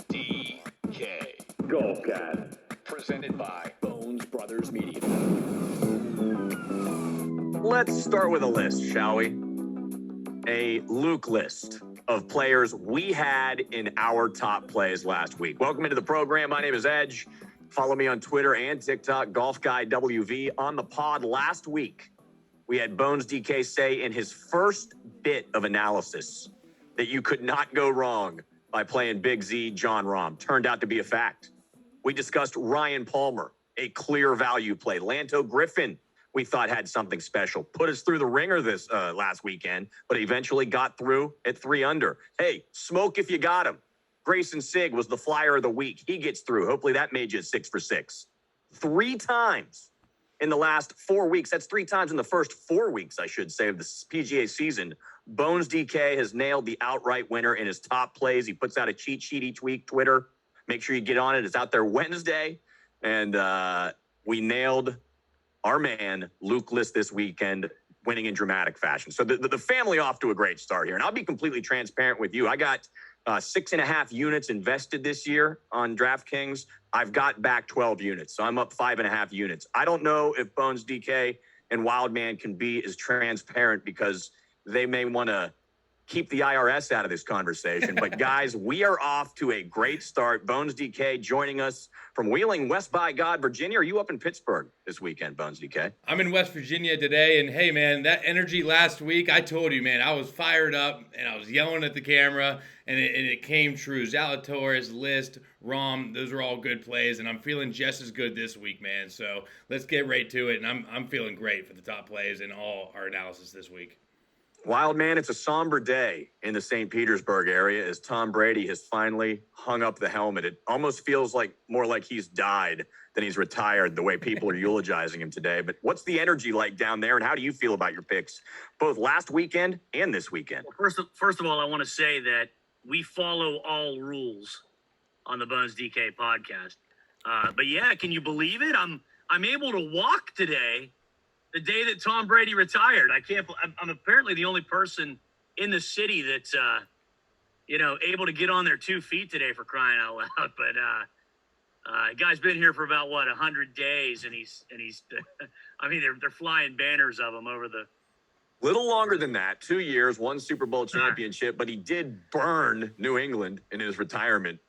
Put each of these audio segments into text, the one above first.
DK. Golf Cat. Presented by Bones Brothers Media. Let's start with a list, shall we? A Luke list of players we had in our top plays last week. Welcome into the program. My name is Edge. Follow me on Twitter and TikTok, Golf Guy WV. On the pod last week, we had Bones DK say in his first bit of analysis that you could not go wrong by playing Big Z John Rahm. Turned out to be a fact. We discussed Ryan Palmer, a clear value play. Lanto Griffin, we thought had something special. Put us through the ringer this last weekend, but eventually got through at 3 under. Hey, smoke if you got him. Grayson Sigg was the flyer of the week. He gets through. Hopefully that made you 6 for 6. 3 times in the last 4 weeks. That's 3 times in the first 4 weeks, I should say, of the PGA season. Bones DK has nailed the outright winner in his top plays. He puts out a cheat sheet each week, Twitter. Make sure you get on it. It's out there Wednesday. And we nailed our man, Luke List, this weekend, winning in dramatic fashion. So the family off to a great start here. And I'll be completely transparent with you. I got 6.5 units invested this year on DraftKings. I've got back 12 units. So I'm up 5.5 units. I don't know if Bones DK and Wildman can be as transparent because they may want to keep the IRS out of this conversation. But guys, we are off to a great start. Bones DK joining us from Wheeling, West by God, Virginia. Are you up in Pittsburgh this weekend, Bones DK? I'm in West Virginia today, and hey, man, that energy last week, I told you, man, I was fired up, and I was yelling at the camera, and it came true. Zalatoris, List, Rahm, those are all good plays, and I'm feeling just as good this week, man. So let's get right to it, and I'm feeling great for the top plays and all our analysis this week. Wild man, it's a somber day in the St. Petersburg area as Tom Brady has finally hung up the helmet. It almost feels like more like he's died than he's retired, the way people are eulogizing him today. But what's the energy like down there, and how do you feel about your picks, both last weekend and this weekend? Well, first of all, I want to say that we follow all rules on the Bones DK podcast. But yeah, can you believe it? I'm able to walk today. The day that Tom Brady retired. I'm apparently the only person in the city that's, able to get on their 2 feet today, for crying out loud. But guy's been here for about 100 days, and he's I mean, they're flying banners of him over the. Little longer than that, 2 years, 1 Super Bowl championship, but he did burn New England in his retirement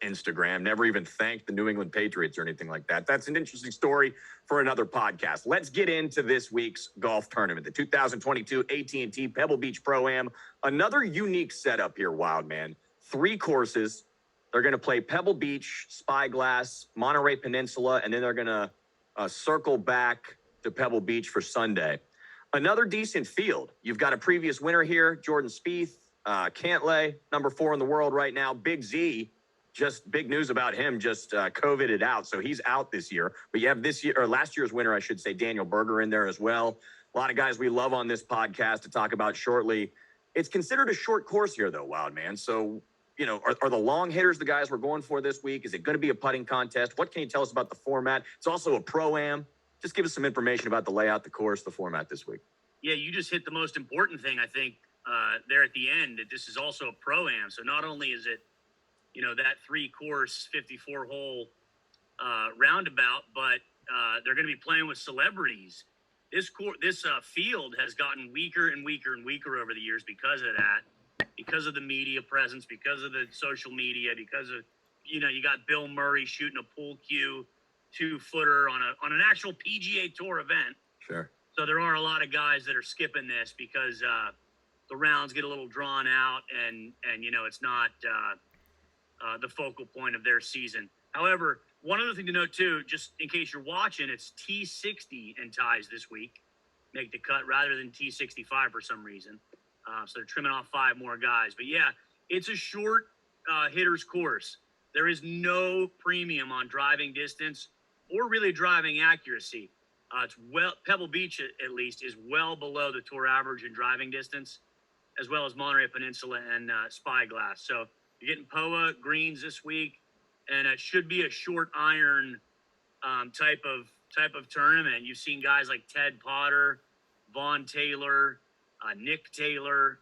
Instagram. Never even thanked the New England Patriots or anything like that. That's an interesting story for another podcast. Let's get into this week's golf tournament, the 2022 AT&T Pebble Beach Pro-am. Another unique setup here, Wild Man. 3 courses. They're going to play Pebble Beach, Spyglass, Monterey Peninsula, and then they're going to circle back to Pebble Beach for Sunday. Another decent field. You've got a previous winner here, Jordan Spieth, Cantlay, number 4 in the world right now. Big Z, just big news about him, just COVIDed out, so he's out this year. But you have this year, or last year's winner, I should say, Daniel Berger in there as well. A lot of guys we love on this podcast to talk about shortly. It's considered a short course here, though, Wild Man. So, are the long hitters the guys we're going for this week? Is it going to be a putting contest? What can you tell us about the format? It's also a Pro-am. Just give us some information about the layout, the course, the format this week. Yeah, you just hit the most important thing, I think, there at the end, that this is also a Pro-am. So not only is it, that 3-course, 54-hole roundabout, but they're going to be playing with celebrities. This field has gotten weaker and weaker and weaker over the years because of that, because of the media presence, because of the social media, because of, you got Bill Murray shooting a pool cue 2-footer on an actual PGA Tour event. Sure. So there are a lot of guys that are skipping this because the rounds get a little drawn out and it's not the focal point of their season. However, one other thing to note too, just in case you're watching, it's T60 and ties this week make the cut rather than T65 for some reason. So they're trimming off 5 more guys. But yeah, it's a short hitter's course. There is no premium on driving distance or really driving accuracy. Pebble Beach, at least, is well below the tour average in driving distance, as well as Monterey Peninsula and Spyglass. So you're getting POA greens this week, and it should be a short iron type of tournament. You've seen guys like Ted Potter, Vaughn Taylor, Nick Taylor,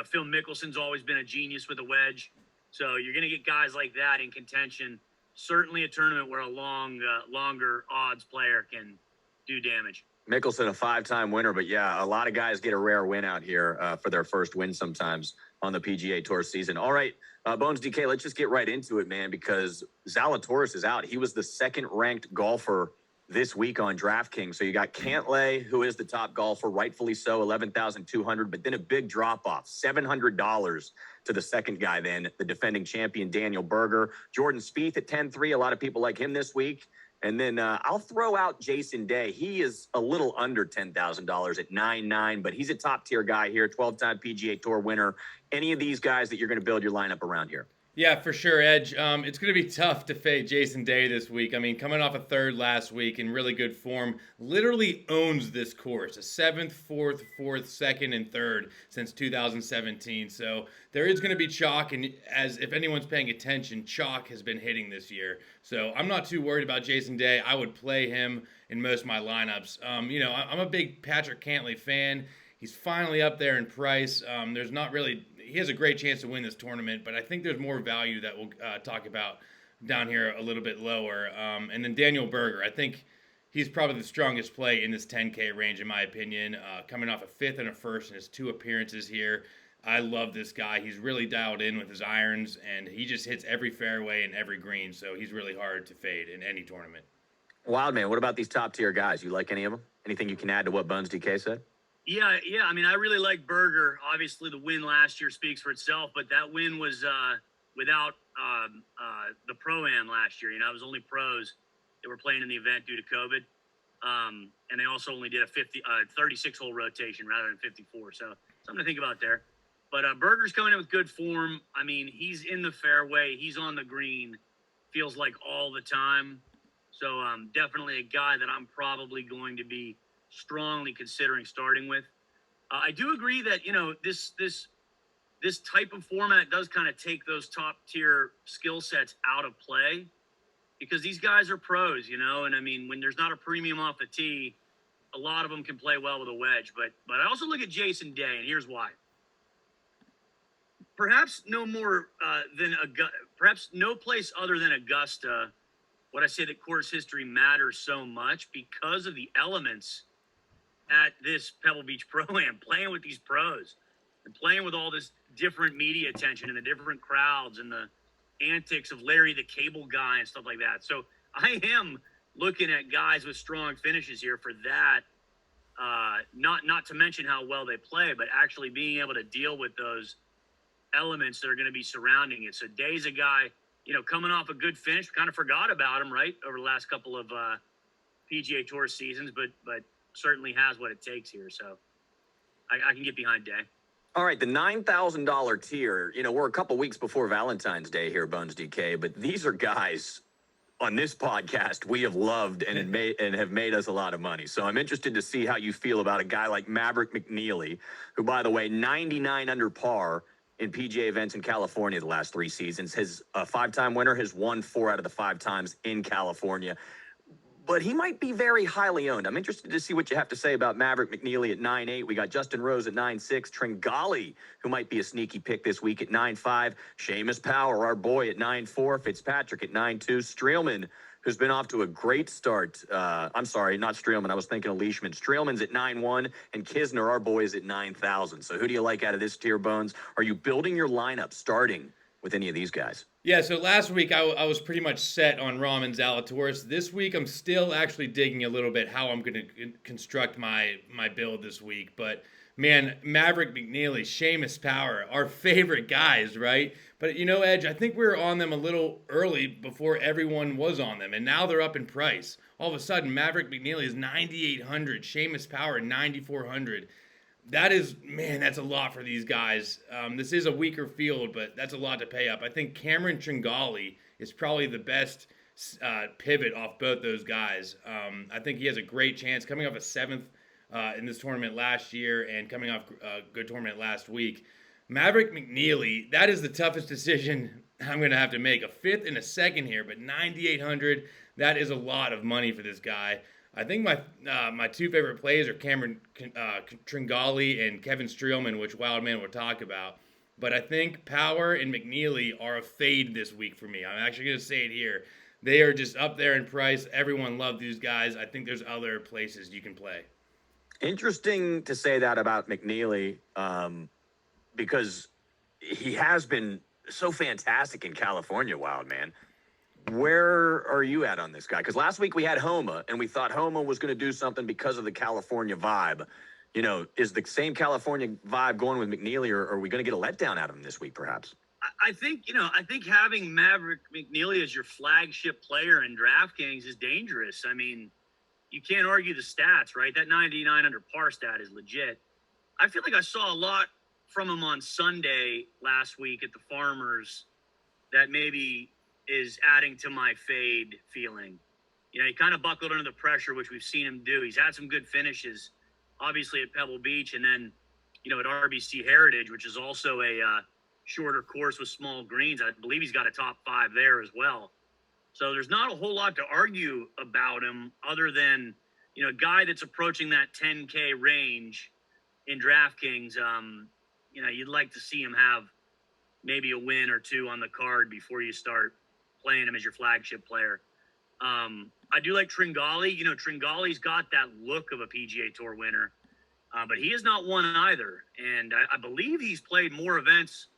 Phil Mickelson's always been a genius with a wedge. So you're going to get guys like that in contention. Certainly a tournament where a longer odds player can do damage. Mickelson, a 5-time winner, but yeah, a lot of guys get a rare win out here for their first win sometimes on the PGA Tour season. All right, Bones DK, let's just get right into it, man, because Zalatoris is out. He was the second-ranked golfer this week on DraftKings. So you got Cantlay, who is the top golfer, rightfully so, 11,200, but then a big drop-off, $700 to the second guy then, the defending champion, Daniel Berger. Jordan Spieth at 10-3. A lot of people like him this week. And then I'll throw out Jason Day. He is a little under $10,000 at 9-9, but he's a top-tier guy here, 12-time PGA Tour winner. Any of these guys that you're going to build your lineup around here? Yeah, for sure, Edge. It's going to be tough to fade Jason Day this week. I mean, coming off a third last week in really good form, literally owns this course. A 7th, 4th, 4th, 2nd, and 3rd since 2017. So there is going to be chalk, and as if anyone's paying attention, chalk has been hitting this year. So I'm not too worried about Jason Day. I would play him in most of my lineups. I'm a big Patrick Cantlay fan. He's finally up there in price. There's not really... He has a great chance to win this tournament, but I think there's more value that we'll talk about down here a little bit lower. And then Daniel Berger, I think he's probably the strongest play in this 10K range, in my opinion. Coming off a 5th and a 1st in his 2 appearances here. I love this guy. He's really dialed in with his irons, and he just hits every fairway and every green, so he's really hard to fade in any tournament. Wildman, what about these top-tier guys? You like any of them? Anything you can add to what Bones DK said? Yeah. I mean, I really like Berger. Obviously, the win last year speaks for itself, but that win was without the Pro-am last year. It was only pros that were playing in the event due to COVID. And they also only did a 36-hole rotation rather than 54. So something to think about there. But Berger's coming in with good form. I mean, he's in the fairway. He's on the green. Feels like all the time. So definitely a guy that I'm probably going to be strongly considering starting with. I do agree that this type of format does kind of take those top tier skill sets out of play because these guys are pros, and I mean when there's not a premium off the tee, a lot of them can play well with a wedge. But I also look at Jason Day, and here's why. Perhaps no more perhaps no place other than Augusta would I say that course history matters so much because of the elements at this Pebble Beach Pro-am, playing with these pros and playing with all this different media attention and the different crowds and the antics of Larry the Cable Guy and stuff like that. So I am looking at guys with strong finishes here for that. Not to mention how well they play, but actually being able to deal with those elements that are going to be surrounding it. So Day's a guy, coming off a good finish. Kind of forgot about him, right, over the last couple of PGA Tour seasons, but certainly has what it takes here. So I can get behind Day. All right, the $9,000 tier, we're a couple weeks before Valentine's Day here, Bones DK, but these are guys on this podcast we have loved and have made us a lot of money. So I'm interested to see how you feel about a guy like Maverick McNealy, who, by the way, 99 under par in PGA events in California the last 3 seasons. His 5-time winner has won 4 out of the 5 times in California. But he might be very highly owned. I'm interested to see what you have to say about Maverick McNealy at 9-8. We got Justin Rose at 9-6. Tringali, who might be a sneaky pick this week at 9-5. Seamus Power, our boy, at 9-4. Fitzpatrick at 9-2. Streelman, who's been off to a great start. I'm sorry, not Streelman. I was thinking of Leishman. Streelman's at 9-1. And Kisner, our boy, is at 9,000. So who do you like out of this tier, Bones? Are you building your lineup starting with any of these guys? Yeah, so last week I was pretty much set on Rahm and Zalatoris. This week I'm still actually digging a little bit how I'm going to construct my build this week. But, man, Maverick McNealy, Seamus Power, our favorite guys, right? But, Edge, I think we were on them a little early before everyone was on them. And now they're up in price. All of a sudden, Maverick McNealy is 9,800, Seamus Power 9,400. That is, man, that's a lot for these guys. This is a weaker field, but that's a lot to pay up. I think Cameron Tringali is probably the best pivot off both those guys. I think he has a great chance coming off a 7th in this tournament last year and coming off a good tournament last week. Maverick McNealy, that is the toughest decision I'm going to have to make. A 5th and a 2nd here, but 9,800, that is a lot of money for this guy. I think my two favorite plays are Cameron Tringali and Kevin Streelman, which Wildman will talk about. But I think Power and McNealy are a fade this week for me. I'm actually going to say it here. They are just up there in price. Everyone loved these guys. I think there's other places you can play. Interesting to say that about McNealy, because he has been so fantastic in California, Wildman. Where are you at on this guy? Because last week we had Homa, and we thought Homa was going to do something because of the California vibe. You know, is the same California vibe going with McNealy, or are we going to get a letdown out of him this week, perhaps? I think having Maverick McNealy as your flagship player in DraftKings is dangerous. I mean, you can't argue the stats, right? That 99 under par stat is legit. I feel like I saw a lot from him on Sunday last week at the Farmers that maybe is adding to my fade feeling. You know, he kind of buckled under the pressure, which we've seen him do. He's had some good finishes, obviously at Pebble Beach, and then, at RBC Heritage, which is also a shorter course with small greens. I believe he's got a top 5 there as well. So there's not a whole lot to argue about him other than, a guy that's approaching that 10K range in DraftKings. You'd like to see him have maybe a win or two on the card before you start playing him as your flagship player. I do like Tringali. Tringali's got that look of a PGA Tour winner, but he has not won either. And I believe he's played more events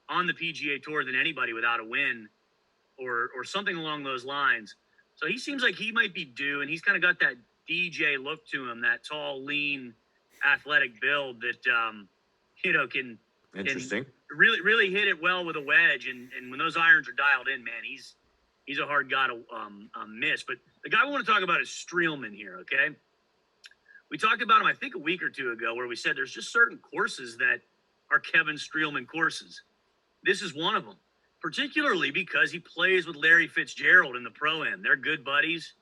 on the PGA Tour than anybody without a win or something along those lines. So he seems like he might be due, and he's kind of got that DJ look to him, that tall, lean, athletic build that, can really, really hit it well with a wedge. And when those irons are dialed in, man, he's a hard guy to miss. But the guy we want to talk about is Streelman here, okay? We talked about him, I think, a week or two ago, where we said there's just certain courses that are Kevin Streelman courses. This is one of them, particularly because he plays with Larry Fitzgerald in the Pro-am. They're good buddies.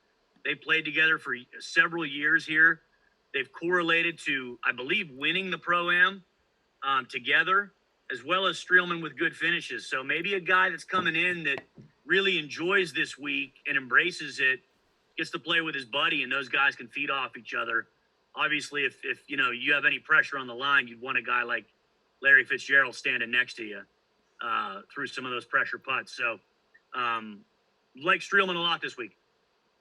They played together for several years here. They've correlated to, I believe, winning the Pro-am together, as well as Streelman with good finishes. So maybe a guy that's coming in that really enjoys this week and embraces it, gets to play with his buddy, and those guys can feed off each other. Obviously, if you have any pressure on the line, you'd want a guy like Larry Fitzgerald standing next to you through some of those pressure putts. So like Streelman a lot this week.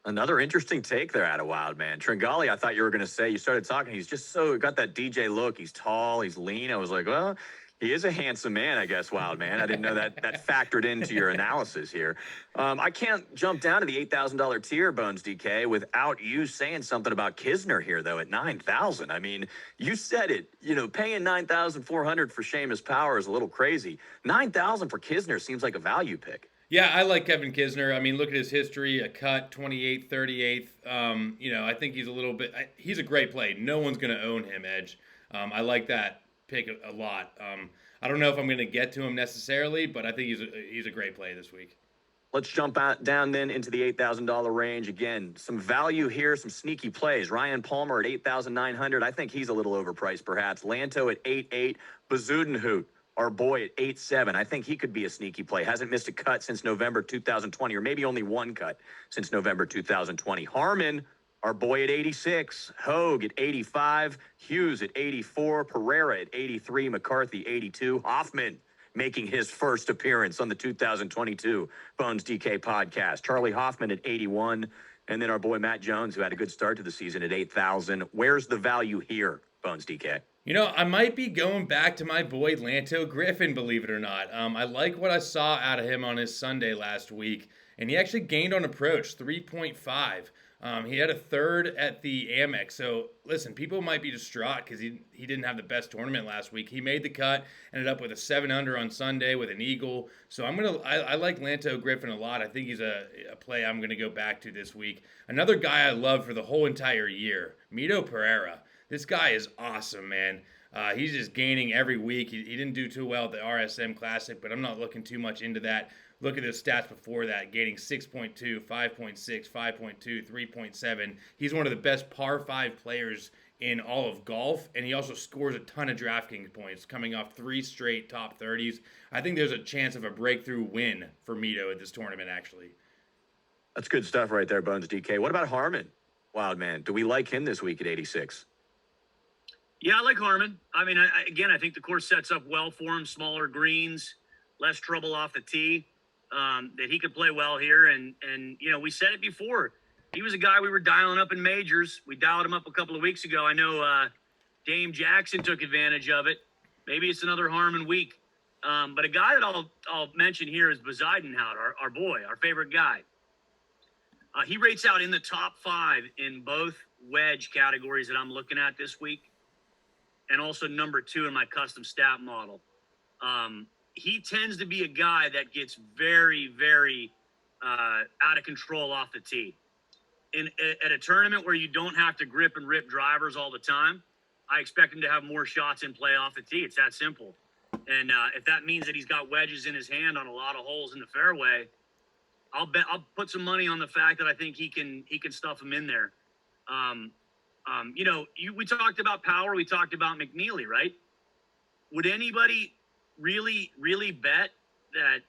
Another interesting take there out of Wildman. Tringali, I thought you were going to say, you started talking, he's just got that DJ look. He's tall, he's lean. I was like, well, he is a handsome man, I guess, Wildman. I didn't know that factored into your analysis here. I can't jump down to the $8,000 tier, Bones DK, without you saying something about Kisner here, though, at $9,000. I mean, you said it. Paying $9,400 for Seamus Power is a little crazy. $9,000 for Kisner seems like a value pick. Yeah, I like Kevin Kisner. I mean, look at his history, a cut, 28th, 38th. I think he's a great play. No one's going to own him, Edge. I like that pick a lot. I don't know if I'm going to get to him necessarily, but I think he's a great play this week. Let's jump down then into the $8,000 range. Again, some value here, some sneaky plays. Ryan Palmer at $8,900. I think he's a little overpriced, perhaps. Lanto at $8,800. Bazudenhout, our boy, at $8,700. I think he could be a sneaky play. Hasn't missed a cut since November 2020, or maybe only one cut since November 2020. Harmon, our boy, at $86. Hogue at $85. Hughes at $84. Pereira at $83. McCarthy, $82. Hoffman making his first appearance on the 2022 Bones DK podcast. Charlie Hoffman at $81. And then our boy Matt Jones, who had a good start to the season, at $8,000. Where's the value here, Bones DK? I might be going back to my boy Lanto Griffin, believe it or not. I like what I saw out of him on his Sunday last week, and he actually gained on approach, 3.5. He had a third at the Amex. So, listen, people might be distraught because he didn't have the best tournament last week. He made the cut, ended up with a 7-under on Sunday with an eagle. So, I like Lanto Griffin a lot. I think he's a play I'm going to go back to this week. Another guy I love for the whole entire year, Mito Pereira. This guy is awesome, man. He's just gaining every week. He didn't do too well at the RSM Classic, but I'm not looking too much into that. Look at his stats before that, gaining 6.2, 5.6, 5.2, 3.7. He's one of the best par 5 players in all of golf, and he also scores a ton of DraftKings points, coming off 3 straight top 30s. I think there's a chance of a breakthrough win for Mito at this tournament, actually. That's good stuff right there, Bones DK. What about Harmon? Wildman. Do we like him this week at 86? Yeah, I like Harmon. I mean, I think the course sets up well for him. Smaller greens, less trouble off the tee. That he could play well here. And we said it before. He was a guy we were dialing up in majors. We dialed him up a couple of weeks ago. I know Dame Jackson took advantage of it. Maybe it's another Harmon week. But a guy that I'll mention here is Bezuidenhout, our boy, our favorite guy. He rates out in the top 5 in both wedge categories that I'm looking at this week, and also number 2 in my custom stat model. He tends to be a guy that gets very, very out of control off the tee. At a tournament where you don't have to grip and rip drivers all the time, I expect him to have more shots in play off the tee. It's that simple. And if that means that he's got wedges in his hand on a lot of holes in the fairway, I'll put some money on the fact that I think he can stuff him in there. We talked about power. We talked about McNealy, right? Would anybody really, really bet that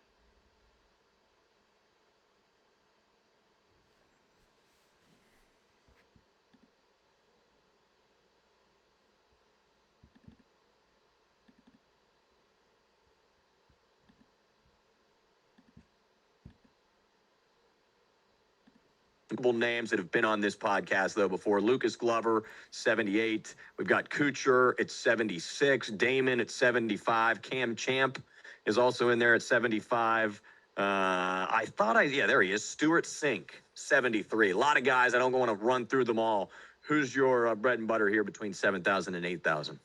Couple names that have been on this podcast, though, before. Lucas Glover, 78. We've got Kuchar at 76. Damon at 75. Cam Champ is also in there at 75. There he is. Stuart Sink, 73. A lot of guys. I don't want to run through them all. Who's your bread and butter here between 7,000 and 8,000?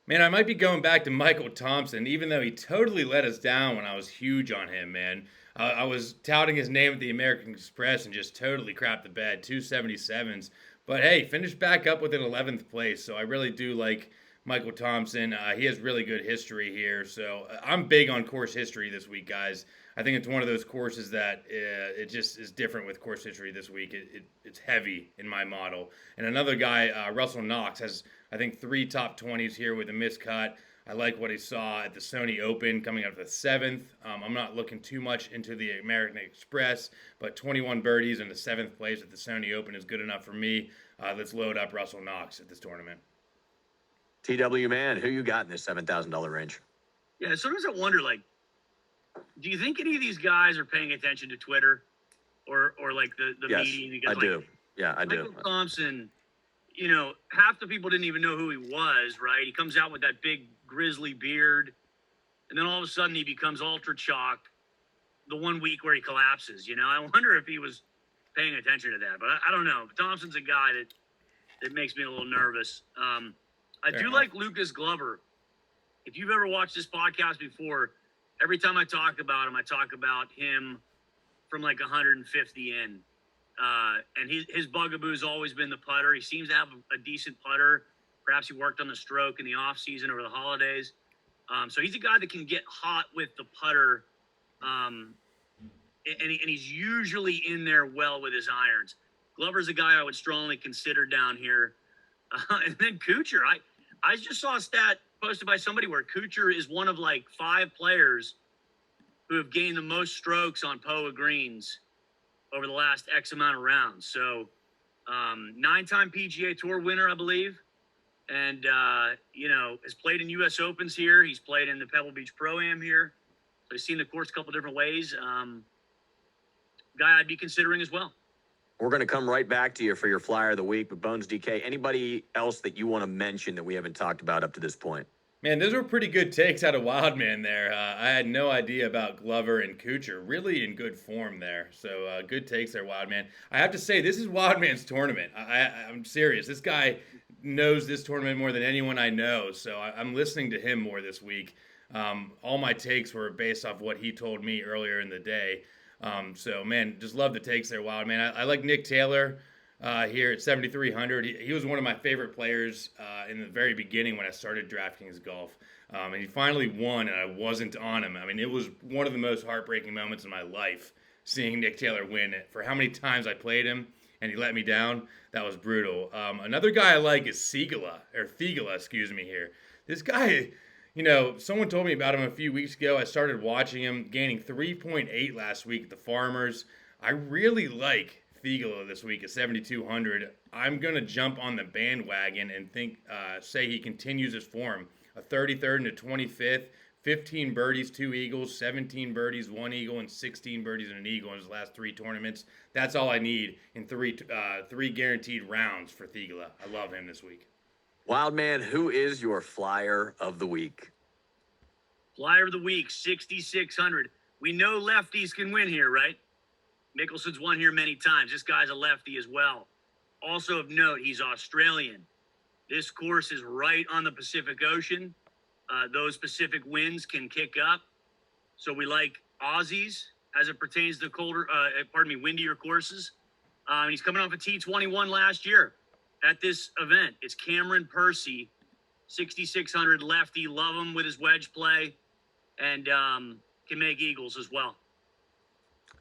Man, I might be going back to Michael Thompson, even though he totally let us down when I was huge on him, man. I was touting his name at the American Express and just totally crapped the bed, 277s. But hey, finished back up with an 11th place, so I really do like Michael Thompson. He has really good history here, so I'm big on course history this week, guys. I think it's one of those courses that it just is different with course history this week. It's heavy in my model. And another guy, Russell Knox, has, I think, 3 top 20s here with a miscut. I like what he saw at the Sony Open coming up the 7th. I'm not looking too much into the American Express, but 21 birdies in the 7th place at the Sony Open is good enough for me. Let's load up Russell Knox at this tournament. TW, man, who you got in this $7,000 range? Yeah, sometimes I wonder, do you think any of these guys are paying attention to Twitter or like the Yes, media? Because, I do. Yeah, I do. Michael Thompson, half the people didn't even know who he was, right? He comes out with that big grizzly beard, and then all of a sudden he becomes ultra chalk the one week where he collapses. I wonder if he was paying attention to that, but I don't know. Thompson's a guy that makes me a little nervous. I do like Lucas Glover. If you've ever watched this podcast before, every time I talk about him from like 150 in. And his bugaboo's always been the putter. He seems to have a decent putter. Perhaps he worked on the stroke in the off season over the holidays. So he's a guy that can get hot with the putter. And he's usually in there well with his irons. Glover's a guy I would strongly consider down here. And then Kuchar. I just saw a stat posted by somebody where Kuchar is one of like 5 players who have gained the most strokes on POA greens over the last X amount of rounds. So 9-time PGA Tour winner, I believe. And, has played in U.S. Opens here. He's played in the Pebble Beach Pro-am here. So he's seen the course a couple different ways. Guy I'd be considering as well. We're going to come right back to you for your flyer of the week. But Bones DK, anybody else that you want to mention that we haven't talked about up to this point? Man, those were pretty good takes out of Wildman there. I had no idea about Glover and Kuchar. Really in good form there. So good takes there, Wildman. I have to say, this is Wildman's tournament. I'm serious. This guy knows this tournament more than anyone I know. So I'm listening to him more this week. All my takes were based off what he told me earlier in the day. So, man, just love the takes there, Wildman. I like Nick Taylor here at 7,300. He was one of my favorite players in the very beginning when I started DraftKings Golf. And he finally won, and I wasn't on him. I mean, it was one of the most heartbreaking moments in my life, seeing Nick Taylor win it. For how many times I played him, and he let me down, that was brutal. Another guy I like is Thigala here. This guy, someone told me about him a few weeks ago. I started watching him, gaining 3.8 last week at the Farmers. I really like Thigala this week at 7,200. I'm going to jump on the bandwagon and say he continues his form. A 33rd and a 25th, 15 birdies, 2 eagles, 17 birdies, 1 eagle, and 16 birdies and an eagle in his last 3 tournaments. That's all I need in three guaranteed rounds for Thigala. I love him this week. Wildman, who is your flyer of the week? Flyer of the week, 6,600. We know lefties can win here, right? Mickelson's won here many times. This guy's a lefty as well. Also of note, he's Australian. This course is right on the Pacific Ocean. Those Pacific winds can kick up. So we like Aussies as it pertains to windier courses. He's coming off a T21 last year at this event. It's Cameron PERCY, 6,600 lefty. Love him with his wedge play, and can make eagles as well.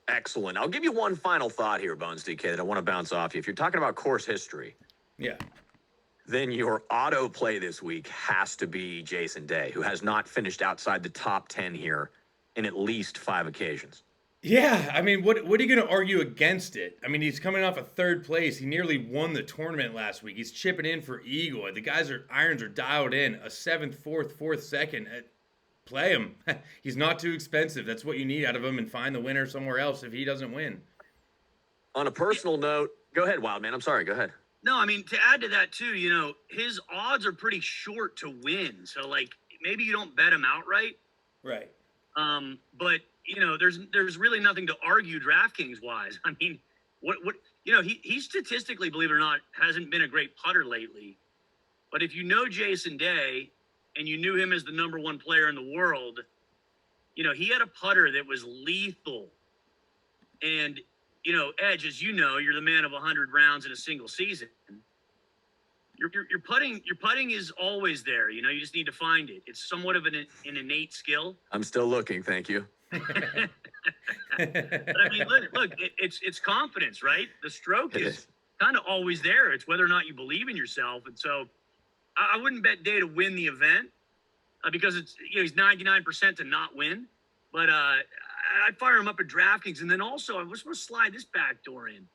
Excellent. I'll give you one final thought here, Bones DK, that I want to bounce off you. If you're talking about course history, then your auto play this week has to be Jason Day, who has not finished outside the top 10 here in at least 5 occasions. Yeah, I mean, what are you going to argue against it? I mean, he's coming off a 3rd place. He nearly won the tournament last week. He's chipping in for eagle. The irons are dialed in. A 7th, 4th, 2nd. Play him. He's not too expensive. That's what you need out of him, and find the winner somewhere else if he doesn't win. On a personal note, go ahead, Wildman. I'm sorry. Go ahead. No, I mean, to add to that too, his odds are pretty short to win. So maybe you don't bet him outright. Right. But there's really nothing to argue DraftKings wise. I mean, he statistically, believe it or not, hasn't been a great putter lately. But if you know Jason Day and you knew him as the number 1 player in the world, he had a putter that was lethal. And, Edge, as you know, you're the man of 100 rounds in a single season. Your putting is always there. You just need to find it. It's somewhat of an innate skill. I'm still looking. Thank you. But I mean, look, it's confidence, right? The stroke is kind of always there. It's whether or not you believe in yourself. And so I wouldn't bet Day to win the event because he's 99% to not win. But I'd fire him up at DraftKings. And then also, I just want to slide this backdoor in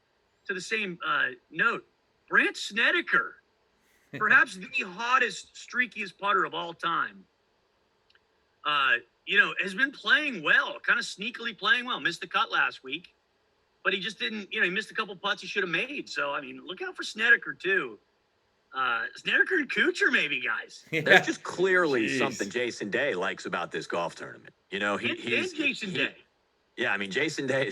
to the same note. Brandt Snedeker, perhaps the hottest, streakiest putter of all time, has been playing well, kind of sneakily playing well. Missed the cut last week, but he just didn't, he missed a couple putts he should have made. So, I mean, look out for Snedeker, too. Snedeker and Kuchar, maybe, guys. There's just clearly something Jason Day likes about this golf tournament. He's Jason Day. Yeah, I mean, Jason Day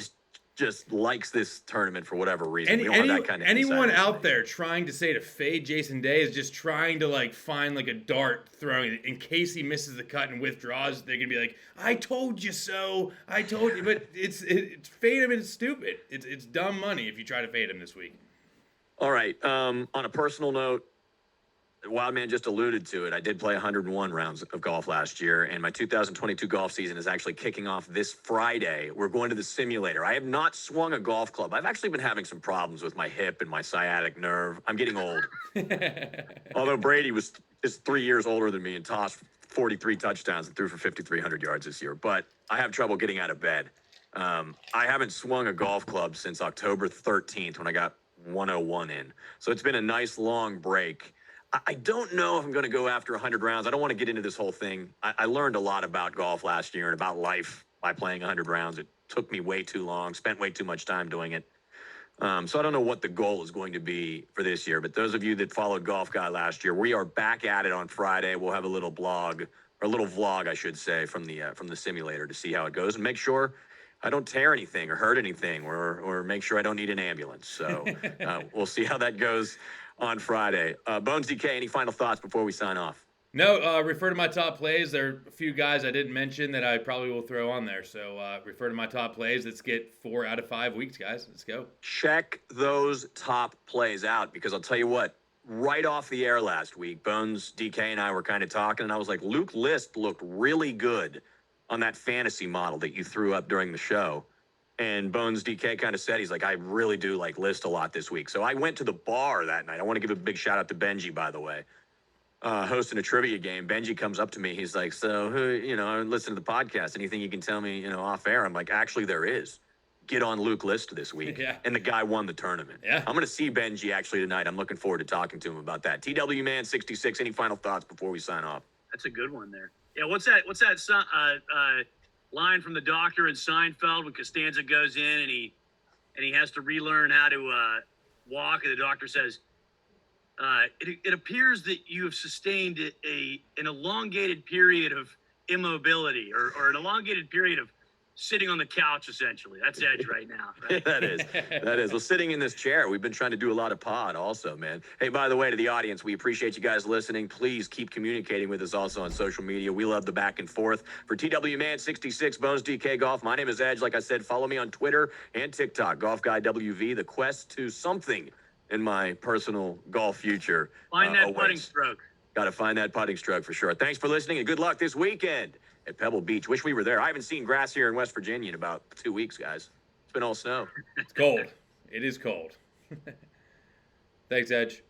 just likes this tournament for whatever reason. Anyone out there trying to say to fade Jason Day is just trying to find a dart throwing it in case he misses the cut and withdraws. They're gonna be like, "I told you so. I told you." But it's fade him. It's stupid. It's dumb money if you try to fade him this week. All right. On a personal note, Wildman just alluded to it. I did play 101 rounds of golf last year, and my 2022 golf season is actually kicking off this Friday. We're going to the simulator. I have not swung a golf club. I've actually been having some problems with my hip and my sciatic nerve. I'm getting old. Although Brady is 3 years older than me and tossed 43 touchdowns and threw for 5,300 yards this year. But I have trouble getting out of bed. I haven't swung a golf club since October 13th when I got 101 in. So it's been a nice long break. I don't know if I'm going to go after 100 rounds. I don't want to get into this whole thing. I learned a lot about golf last year and about life by playing 100 rounds. It took me way too long, spent way too much time doing it. So I don't know what the goal is going to be for this year. But those of you that followed Golf Guy last year, we are back at it on Friday. We'll have a little vlog, I should say, from the simulator to see how it goes and make sure I don't tear anything or hurt anything or make sure I don't need an ambulance. So we'll see how that goes on Friday. Bones DK, any final thoughts before we sign off? No, refer to my top plays. There are a few guys I didn't mention that I probably will throw on there. So refer to my top plays. Let's get 4 out of 5 weeks, guys. Let's go. Check those top plays out because I'll tell you what, right off the air last week, Bones, DK, and I were kind of talking, and I was like, Luke List looked really good on that fantasy model that you threw up during the show. And Bones DK kind of said, he's like, I really do like List a lot this week. So I went to the bar that night. I want to give a big shout out to Benji, by the way, hosting a trivia game. Benji comes up to me. He's like, so who, I listen to the podcast. Anything you can tell me, off air? I'm like, actually, there is. get on Luke List this week. Yeah. And the guy won the tournament. Yeah. I'm going to see Benji actually tonight. I'm looking forward to talking to him about that. TW Man 66, any final thoughts before we sign off? That's a good one there. Yeah, what's that line from the doctor in Seinfeld when Costanza goes in and he has to relearn how to walk, and the doctor says, it appears that you have sustained an elongated period of immobility or an elongated period of sitting on the couch, essentially. That's Edge right now. Right? That is. Well, sitting in this chair, we've been trying to do a lot of pod also, man. Hey, by the way, to the audience, we appreciate you guys listening. Please keep communicating with us also on social media. We love the back and forth. For TW Man 66, Bones DK Golf, my name is Edge. Like I said, follow me on Twitter and TikTok, Golf Guy WV, the quest to something in my personal golf future. Find that putting stroke. Got to find that putting stroke for sure. Thanks for listening and good luck this weekend at Pebble Beach. Wish we were there. I haven't seen grass here in West Virginia in about 2 weeks, guys. It's been all snow. It's cold. It is cold. Thanks, Edge.